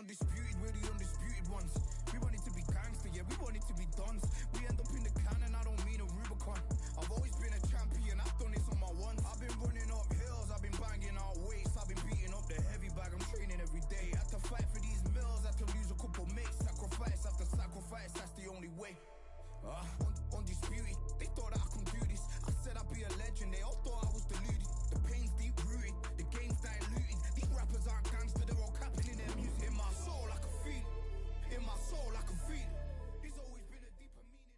undisputed, we're the undisputed ones. We wanted to be gangster, yeah, we wanted to be dons. We end up in the can and I don't mean a Rubicon. I've always been a champion, I've done this on my ones. I've been running up hills, I've been banging out weights. I've been beating up the heavy bag, I'm training every day. Had to fight for these mills, had to lose a couple mates. Sacrifice after sacrifice, that's the only way. Undisputed, they thought that I could do this. I said I'd be a legend, they all thought I was deluded. The pain's deep rooted, the game's diluted. These rappers aren't gangster, they're all capping in their music. In my soul I can feel it, in my soul I can feel it. There's always been a deeper meaning.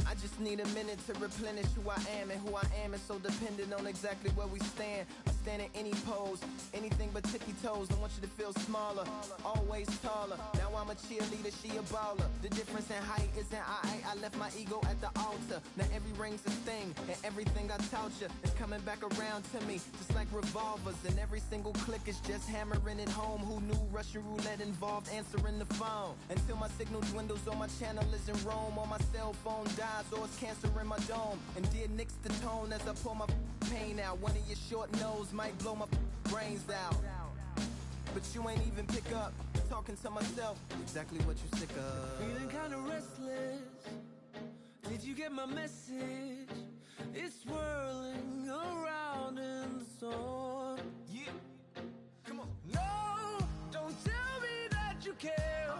I just need a minute to replenish who I am, and who I am is so dependent on exactly where we stand. I stand in any pose, anything but tippy toes. Don't want you to feel smaller, always taller. Now I'm a cheerleader, she a baller. The difference in height isn't I left my ego at the altar. Now every ring's a thing, and everything I taught you is coming back around to me, just like revolvers. And every single click is just hammering it home. Who knew Russian roulette involved answering the phone? Until my signal dwindles or my channel is in Rome, or my cell phone dies, or it's cancer in my dome. And dear nicks the tone as I pull my pain out. One of your short nose might blow my brains out, but you ain't even pick up. Talking to myself, exactly what you sick of. Feeling kinda restless. Did you get my message? It's swirling around in the storm. Yeah, come on. No, don't tell me that you care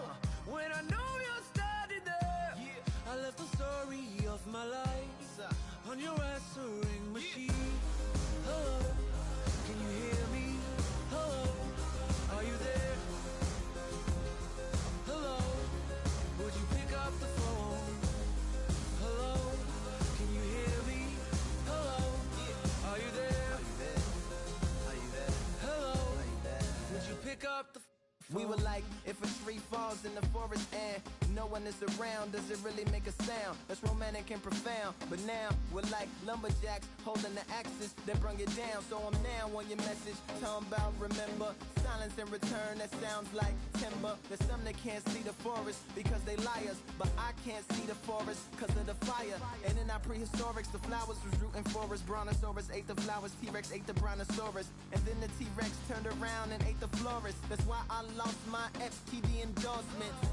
when I know you're standing there. Yeah. I left the story of my life on your answering machine. Hello, can you hear me? Hello, are you there? Hello, would you pick up the phone? Hello, can you hear me? Hello, are you there? Are you there? Hello, would you pick up the phone? We were like, if a tree falls in the forest and no one is around, does it really make a sound? That's romantic and profound. But now we're like lumberjacks holding the axes that bring it down. So I'm now on your message, talking about remember. Silence in return, that sounds like timber. There's some that can't see the forest because they liars, but I can't see the forest because of the fire. And in our prehistorics, the flowers was rooting for us. Brontosaurus ate the flowers, T-Rex ate the brontosaurus, and then the T-Rex turned around and ate the florist. That's why I lost my FTD endorsements,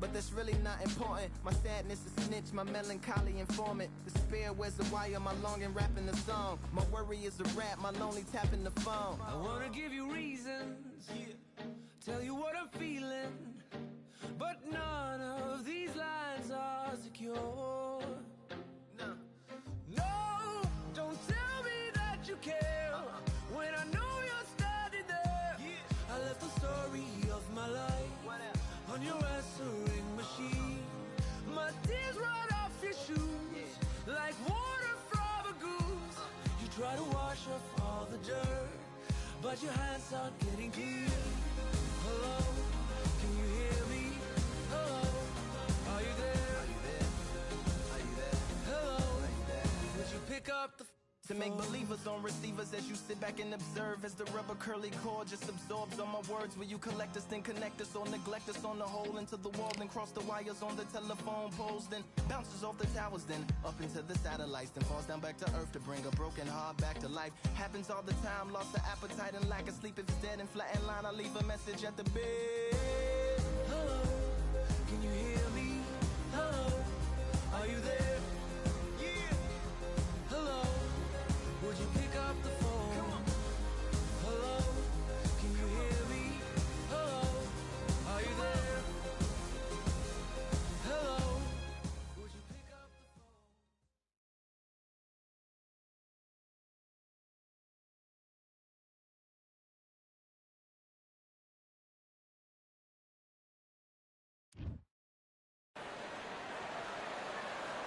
but that's really not important. My sadness is snitch, my melancholy informant. Despair wears a wire, my longing rapping the song. My worry is a rap, my lonely tapping the phone. I wanna give you reasons, tell you what I'm feeling, but none of these lines are secure. No, don't tell me that you care when I know you're standing there. I left the story of my life on your answering machine. My tears run off your shoes like water from a goose. You try to wash off all the dirt, but your hands aren't getting clean. Hello, can you hear me? Hello, are you there? Are you there? Hello, would you pick up the To make believers on receivers as you sit back and observe as the rubber curly cord just absorbs all my words. Will you collect us, then connect us, or neglect us on the hole into the wall, then cross the wires on the telephone poles, then bounces off the towers, then up into the satellites, then falls down back to earth to bring a broken heart back to life. Happens all the time, lost the appetite and lack of sleep. If it's dead and flat in line, I leave a message at the bed. Hello, can you hear me? Hello, are you there? Hello, would you pick up the phone? Hello, can you hear me? Hello, are you there? Hello, would you pick up the phone?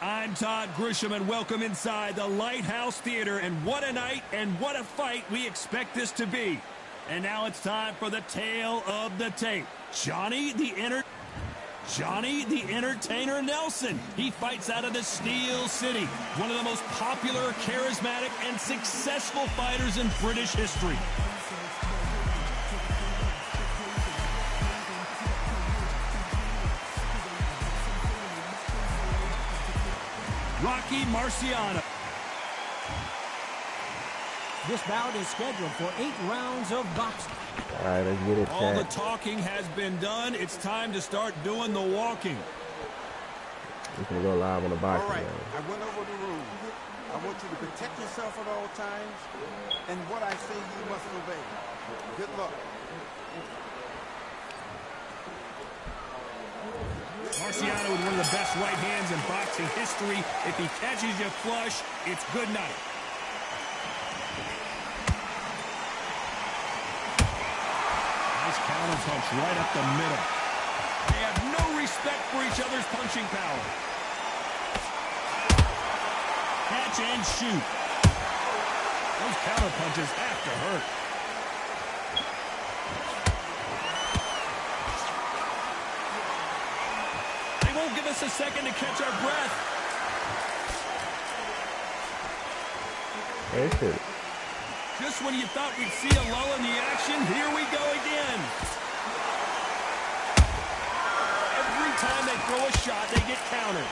I'm Todd Grisham, and welcome inside the Lighthouse Theater. And what a night and what a fight we expect this to be. And now it's time for the tale of the tape. Johnny the Entertainer Nelson. He fights out of the Steel City, one of the most popular, charismatic, and successful fighters in British history. Rocky Marciano. This bout is scheduled for 8 rounds of boxing. All right, let's get it. All the talking has been done. It's time to start doing the walking. We can go live on the boxing. All right, I went over the rules. I want you to protect yourself at all times, and what I say you must obey. Good luck. Marciano with one of the best right hands in boxing history. If he catches you flush, it's good night. Nice counter punch right up the middle. They have no respect for each other's punching power. Catch and shoot. Those counter punches have to hurt. They won't give us a second to catch our breath. That's it. Just when you thought we'd see a lull in the action, here we go again. Every time they throw a shot, they get countered.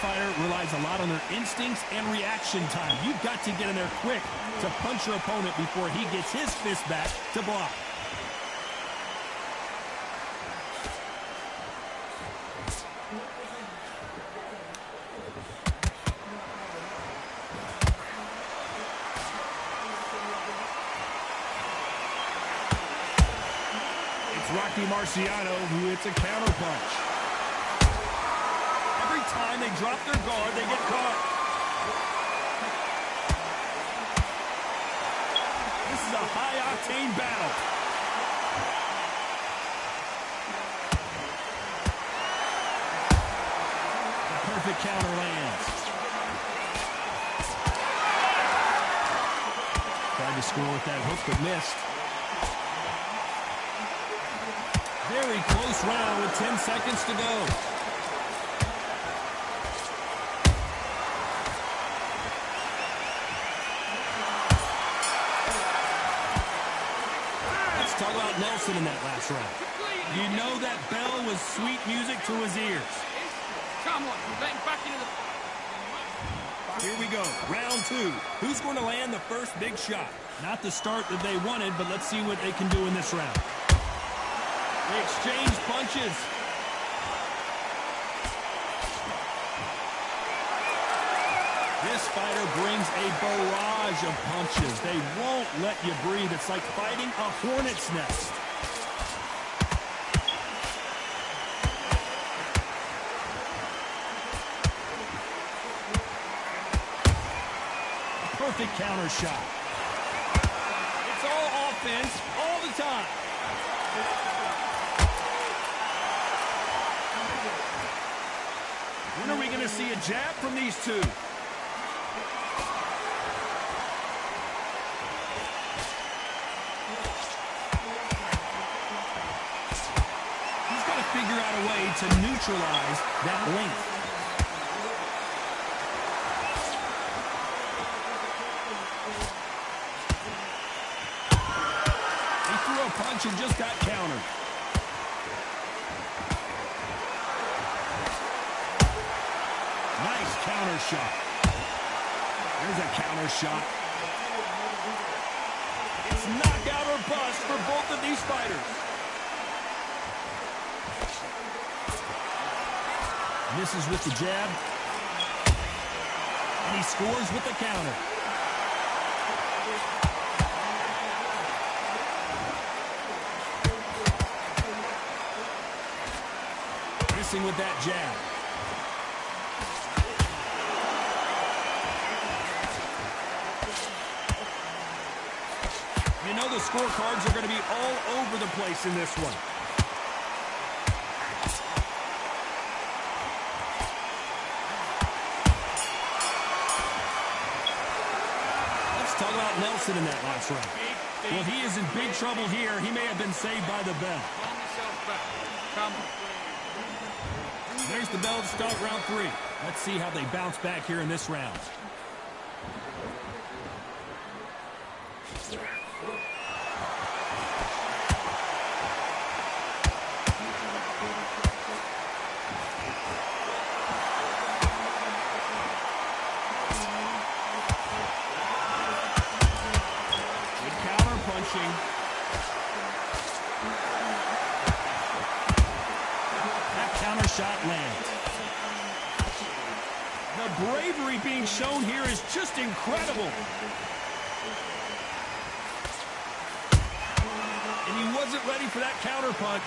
Fighter relies a lot on their instincts and reaction time. You've got to get in there quick to punch your opponent before he gets his fist back to block. It's Rocky Marciano who hits a counter punch. Time they drop their guard, they get caught. This is a high-octane battle. The perfect counter lands. Tried to score with that hook but missed. Very close round with 10 seconds to go. Talk about Nelson in that last round. You know that bell was sweet music to his ears. Come on, we're getting back into the fight. Here we go, round 2. Who's going to land the first big shot? Not the start that they wanted, but let's see what they can do in this round. They exchange punches. This fighter brings a barrage of punches. They won't let you breathe. It's like fighting a hornet's nest. A perfect counter shot. It's all offense all the time. When are we going to see a jab from these two? Figure out a way to neutralize that length. He threw a punch and just got countered. Nice counter shot. There's a counter shot. It's knockout or bust for both of these fighters. Misses with the jab. And he scores with the counter. Missing with that jab. You know the scorecards are going to be all over the place in this one. Talk about Nelson in that last round. Well, he is in big trouble here. He may have been saved by the bell. There's the bell to start round 3. Let's see how they bounce back here in this round. shot lands. The bravery being shown here is just incredible. And he wasn't ready for that counter punch.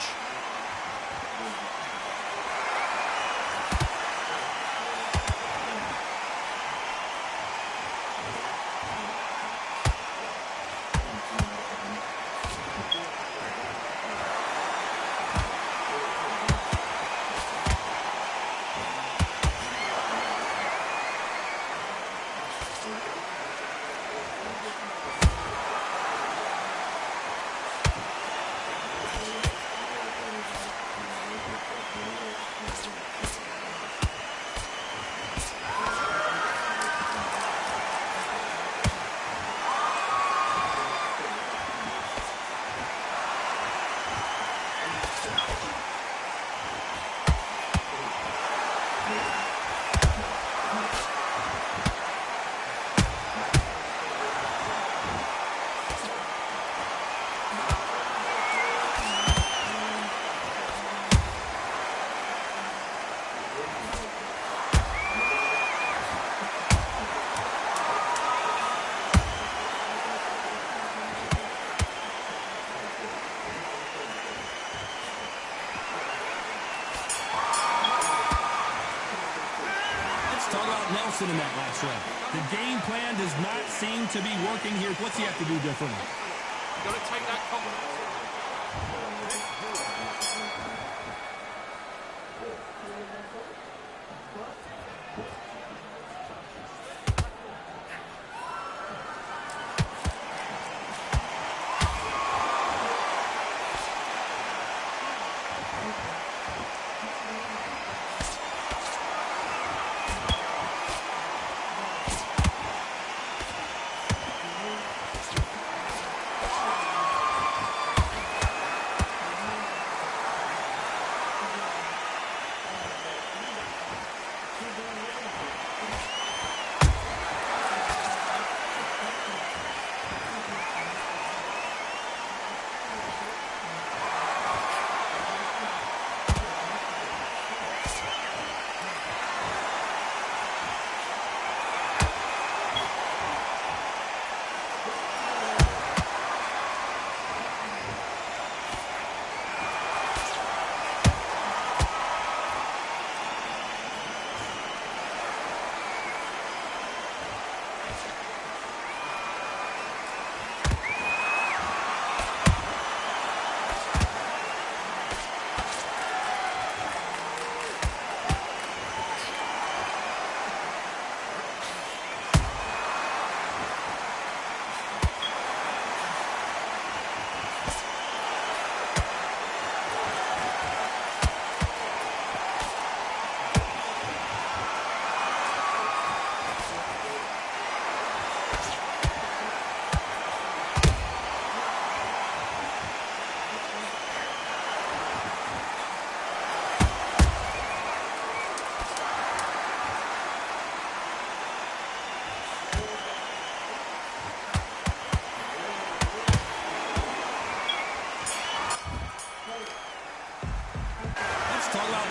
Nelson in that last round. The game plan does not seem to be working here. What's he have to do differently? You've got to take that confidence.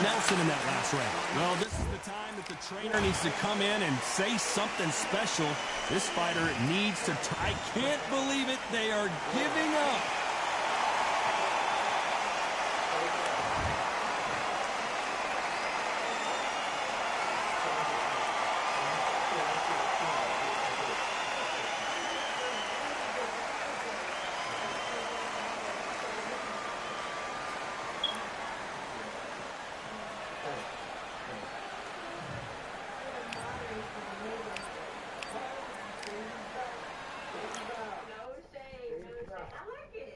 Nelson in that last round. Well, this is the time that the trainer needs to come in and say something special. This fighter needs to... I can't believe it. They are giving up. I like it.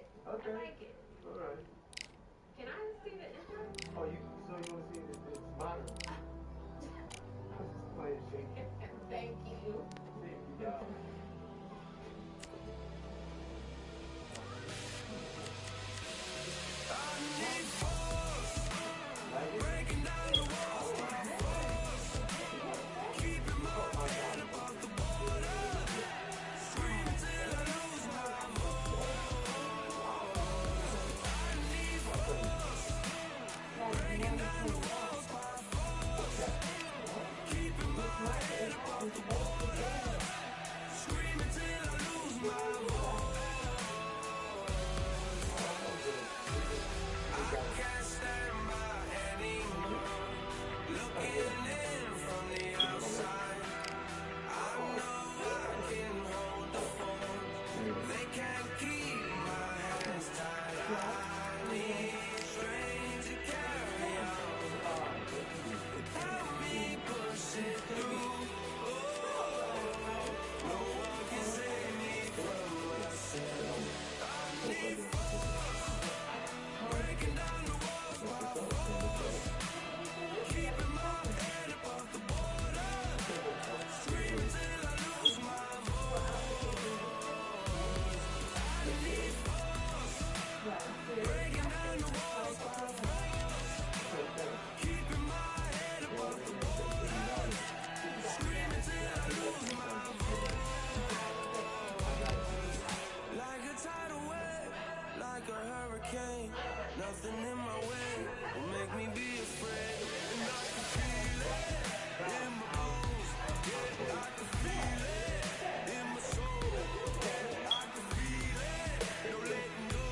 hurricane. Nothing in my way will make me be afraid. And I can feel it in my bones. Yeah, I can feel it in my soul. Yeah, I can feel it, no letting go.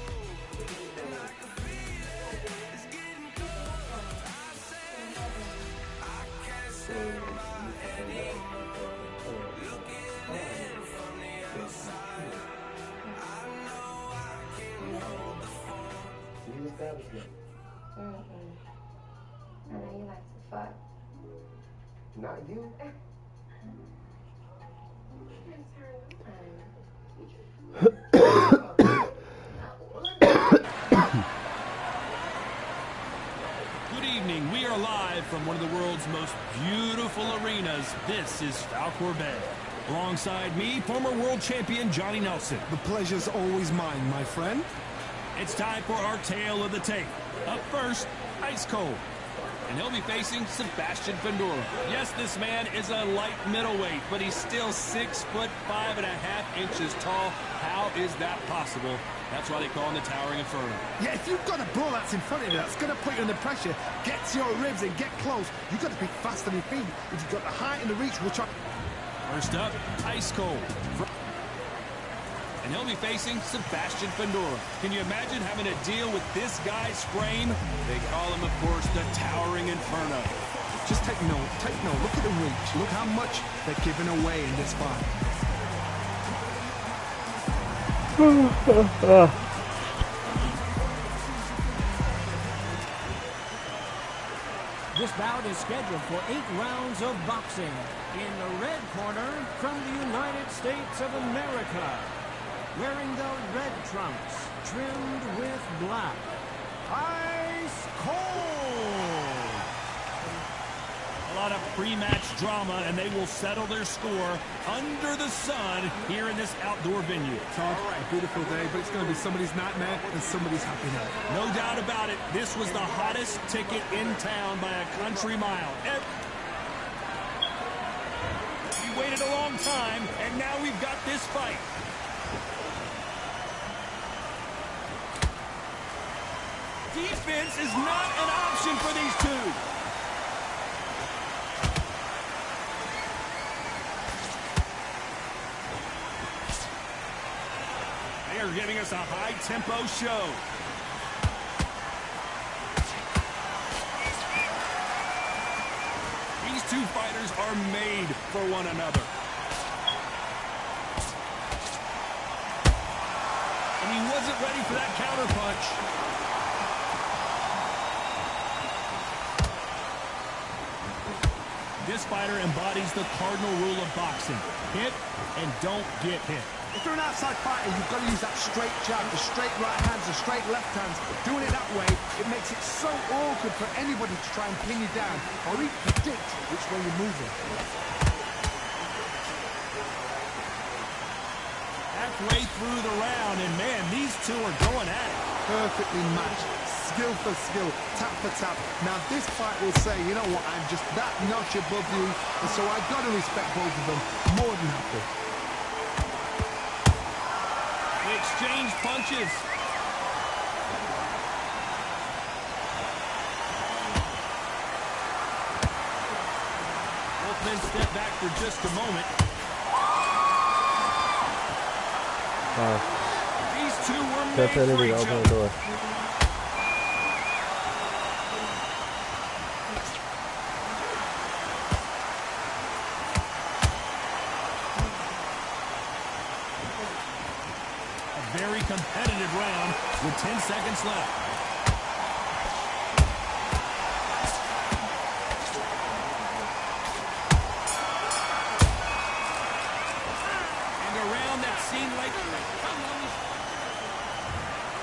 And I can feel it, it's getting cold. I say I can't stand by anymore. Looking in from the outside, I know I can hold the phone. I know you like to fuck. Not you. Good evening. We are live from one of the world's most beautiful arenas. This is Falcor Bay. Alongside me, former world champion Johnny Nelson. The pleasure's always mine, my friend. It's time for our tale of the tape. Up first, Ice Cold. And he'll be facing Sebastian Fundora. Yes, this man is a light middleweight, but he's still 6'5.5" tall. How is that possible? That's why they call him the Towering Inferno. Yeah, if you've got a bull that's in front of you, that's going to put you under pressure, get to your ribs and get close. You've got to be fast on your feet. If you've got the height and the reach, which I... First up, Ice Cold. And he'll be facing Sebastian Fundora. Can you imagine having to deal with this guy's frame? They call him, of course, the Towering Inferno. Just take note, take note. Look at the reach. Look how much they're giving away in this fight. This bout is scheduled for 8 rounds of boxing. In the red corner, from the United States of America, wearing the red trunks, trimmed with black, Ice Cold. A lot of pre-match drama, and they will settle their score under the sun here in this outdoor venue. Todd, a beautiful day, but it's going to be somebody's nightmare and somebody's happy night. No doubt about it. This was the hottest ticket in town by a country mile. We waited a long time, and now we've got this fight. Defense is not an option for these two. They are giving us a high-tempo show. These two fighters are made for one another. And he wasn't ready for that counterpunch. This fighter embodies the cardinal rule of boxing. Hit and don't get hit. If you're an outside fighter, you've got to use that straight jab, the straight right hands, the straight left hands. Doing it that way, it makes it so awkward for anybody to try and pin you down or even predict which way you're moving. Halfway through the round, and man, these two are going at it. Perfectly matched, skill for skill, tap for tap. Now this fight will say, you know what, I'm just that notch above you, and so I've got to respect both of them more than happy. They exchange punches. Both men step back for just a moment. These two were made for each other. A very competitive round with 10 seconds left.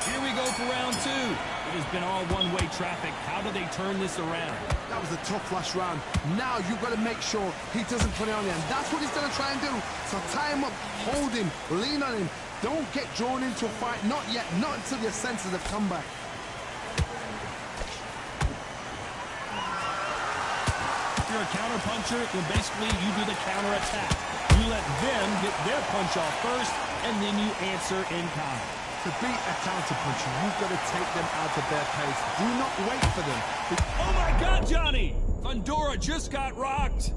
Here we go for round two. It has been all one-way traffic. How do they turn this around? That was a tough last round. Now you've got to make sure he doesn't put it on you, and that's what he's going to try and do. So tie him up, hold him, lean on him. Don't get drawn into a fight. Not yet. Not until your senses have come back. If you're a counter-puncher, then basically you do the counter-attack. You let them get their punch off first, and then you answer in kind. To beat a counterpuncher, you've got to take them out of their pace. Do not wait for them. Oh my God, Johnny! Fundora just got rocked.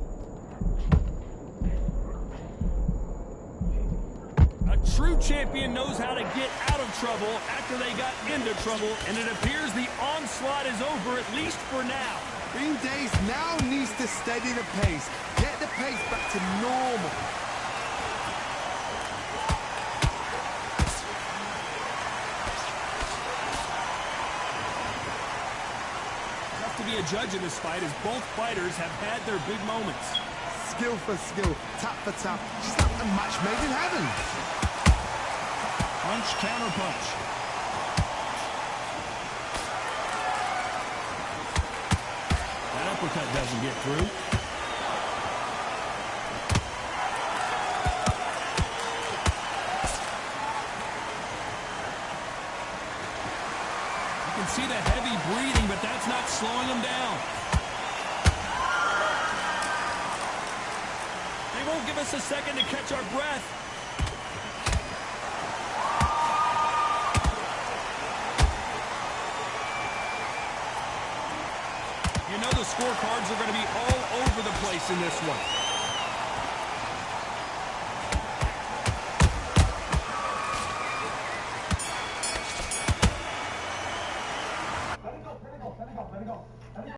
A true champion knows how to get out of trouble after they got into trouble, and it appears the onslaught is over, at least for now. Green Days now needs to steady the pace. Get the pace back to normal. To be a judge in this fight, as both fighters have had their big moments. Skill for skill, tap for tap. Just like a match made in heaven. Punch, counter punch. That uppercut doesn't get through. See the heavy breathing, but that's not slowing him down. They won't give us a second to catch our breath. You know the scorecards are going to be all over the place in this one.